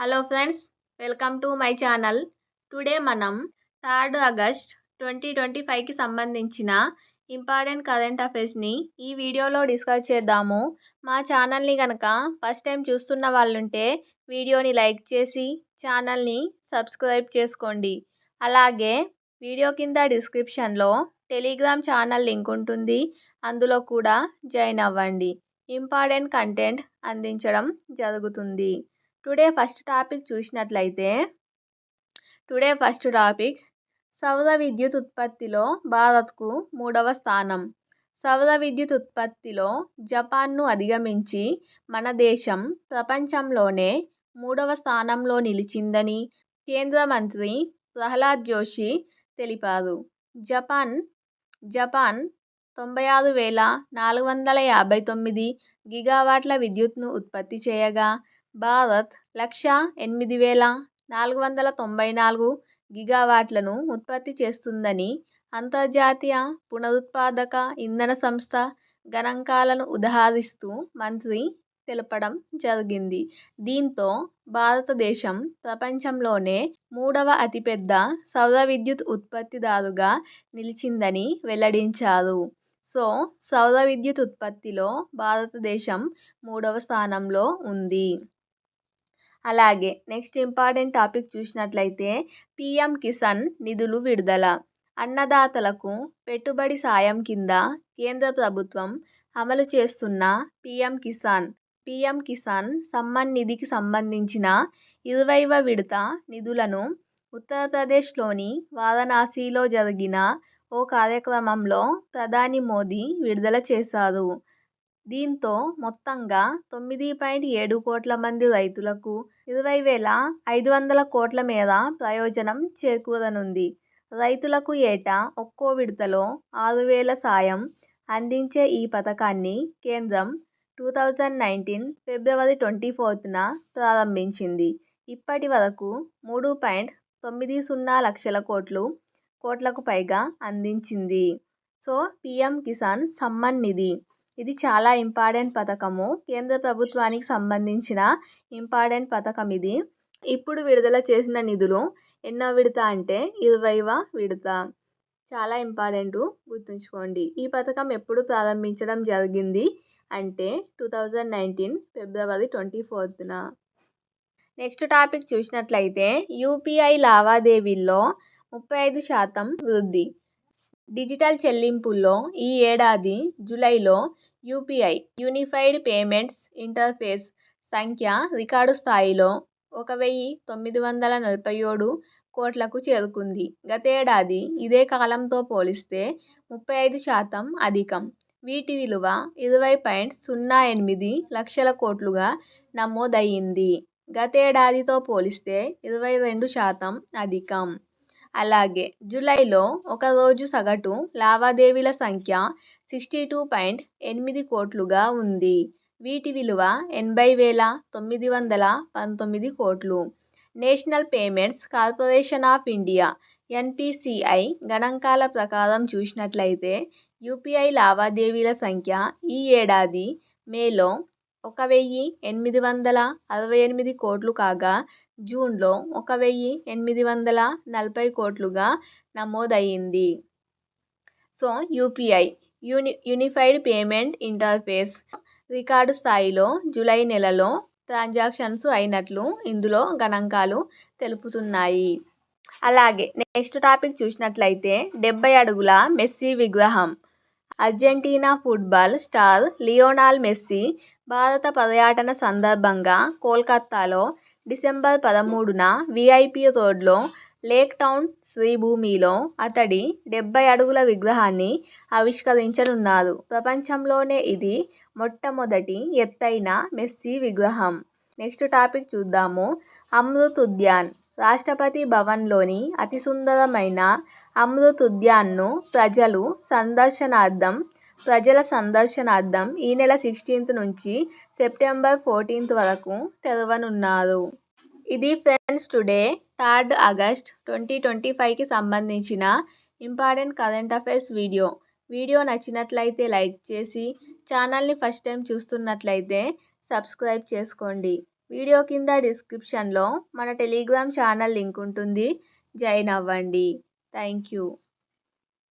Hello friends, welcome to my channel. Today మనం 3 August 2025కి సంబంధించిన important current అఫైర్స్ని ఈ వీడియోలో డిస్కస్ చేద్దాము. మా ఛానల్ని కనుక ఫస్ట్ టైం చూస్తున్న వాళ్ళుంటే వీడియోని లైక్ చేసి ఛానల్ని సబ్స్క్రైబ్ చేసుకోండి. అలాగే వీడియో కింద డిస్క్రిప్షన్లో టెలిగ్రామ్ ఛానల్ లింక్ ఉంటుంది, అందులో కూడా జాయిన్ అవ్వండి. ఇంపార్టెంట్ కంటెంట్ అందించడం జరుగుతుంది. టుడే ఫస్ట్ టాపిక్ చూసినట్లయితే సౌర విద్యుత్ ఉత్పత్తిలో భారత్కు 3వ స్థానం. సౌర విద్యుత్ ఉత్పత్తిలో జపాన్ను అధిగమించి మన దేశం ప్రపంచంలోనే 3వ స్థానంలో నిలిచిందని కేంద్ర మంత్రి ప్రహ్లాద్ జోషి తెలిపారు. జపాన్ 96,459 గిగావాట్ల విద్యుత్ను ఉత్పత్తి చేయగా భారత్ 108,494 గిగావాట్లను ఉత్పత్తి చేస్తుందని అంతర్జాతీయ పునరుత్పాదక ఇంధన సంస్థ గణాంకాలను ఉదహరిస్తూ మంత్రి తెలపడం జరిగింది. దీంతో భారతదేశం ప్రపంచంలోనే 3వ అతిపెద్ద సౌర విద్యుత్ ఉత్పత్తిదారుగా నిలిచిందని వెల్లడించారు. సౌర విద్యుత్ ఉత్పత్తిలో భారతదేశం 3వ స్థానంలో ఉంది. అలాగే నెక్స్ట్ ఇంపార్టెంట్ టాపిక్ చూసినట్లయితే పీఎం కిసాన్ నిధులు విడుదల. అన్నదాతలకు పెట్టుబడి సాయం కింద కేంద్ర ప్రభుత్వం అమలు చేస్తున్న పీఎం కిసాన్ సమ్మాన్ నిధికి సంబంధించిన 20వ విడత నిధులను ఉత్తరప్రదేశ్లోని వారణాసిలో జరిగిన ఓ కార్యక్రమంలో ప్రధాని మోదీ విడుదల చేశారు. దీంతో మొత్తంగా 9.7 కోట్ల మంది రైతులకు 20,500 కోట్ల మేర ప్రయోజనం చేకూరనుంది. రైతులకు ఏటా ఒక్కో విడతలో 6,000 సాయం అందించే ఈ పథకాన్ని కేంద్రం 2019 ఫిబ్రవరి 24న ప్రారంభించింది. ఇప్పటి వరకు 3.90 లక్షల కోట్లకు పైగా అందించింది. పీఎం కిసాన్ సమ్మాన్ నిధి ఇది చాలా ఇంపార్టెంట్ పథకము. కేంద్ర ప్రభుత్వానికి సంబంధించిన ఇంపార్టెంట్ పథకం ఇది. ఇప్పుడు విడుదల చేసిన నిధులు ఎన్నో విడత అంటే 20వ విడత. చాలా ఇంపార్టెంట్, గుర్తుంచుకోండి. ఈ పథకం ఎప్పుడు ప్రారంభించడం జరిగింది అంటే 2019 ఫిబ్రవరి 24న. నెక్స్ట్ టాపిక్ చూసినట్లయితే యూపీఐ లావాదేవీల్లో 35% వృద్ధి. డిజిటల్ చెల్లింపుల్లో ఈ ఏడాది జూలైలో యూపీఐ యూనిఫైడ్ పేమెంట్స్ ఇంటర్ఫేస్ సంఖ్య రికార్డు స్థాయిలో 1,947 కోట్లకు చేరుకుంది. గతేడాది ఇదే కాలంతో పోలిస్తే 35% అధికం. వీటి విలువ 20.08 లక్షల కోట్లుగా నమోదయ్యింది. గతేడాదితో పోలిస్తే 22% అధికం. అలాగే జూలైలో ఒక రోజు సగటు లావాదేవీల సంఖ్య 62.8 కోట్లుగా ఉంది. వీటి విలువ 80,919 కోట్లు. National payments corporation of India NPCI గణాంకాల ప్రకారం చూసినట్లయితే యూపీఐ లావాదేవీల సంఖ్య ఈ ఏడాది మేలో 1,868 కోట్లు కాగా జూన్లో 1,840 కోట్లుగా నమోదయ్యింది. UPI unified payment interface record స్థాయిలో జూలై నెలలో ట్రాన్సాక్షన్స్ అయినట్లు ఇందులో గణాంకాలు తెలుపుతున్నాయి. అలాగే నెక్స్ట్ టాపిక్ చూసినట్లయితే 70 అడుగుల మెస్సీ విగ్రహం. Argentina football star Lionel Messi భారత పర్యటన సందర్భంగా కోల్కతాలో డిసెంబర్ 13న వీఐపీ రోడ్లో లేక్ టౌన్ శ్రీభూమిలో అతడి 70 అడుగుల విగ్రహాన్ని ఆవిష్కరించనున్నారు. ప్రపంచంలోనే ఇది మొట్టమొదటి ఎత్తైన మెస్సీ విగ్రహం. నెక్స్ట్ టాపిక్ చూద్దాము. అమృత్ ఉద్యాన్. రాష్ట్రపతి భవన్లోని అతి సుందరమైన అమృత్ ఉద్యాన్ను ప్రజల సందర్శనార్థం ఈ నెల 16th నుంచి సెప్టెంబర్ 14th వరకు తెరవనున్నారు. ఇది ఫ్రెండ్స్ టుడే 3 ఆగస్ట్ 2025కి సంబంధించిన important current affairs video. Video నచ్చినట్లయితే లైక్ చేసి ఛానల్ని ఫస్ట్ టైం చూస్తున్నట్లయితే సబ్స్క్రైబ్ చేసుకోండి. వీడియో కింద డిస్క్రిప్షన్లో మన టెలిగ్రామ్ ఛానల్ లింక్ ఉంటుంది, జాయిన్ అవ్వండి. Thank you.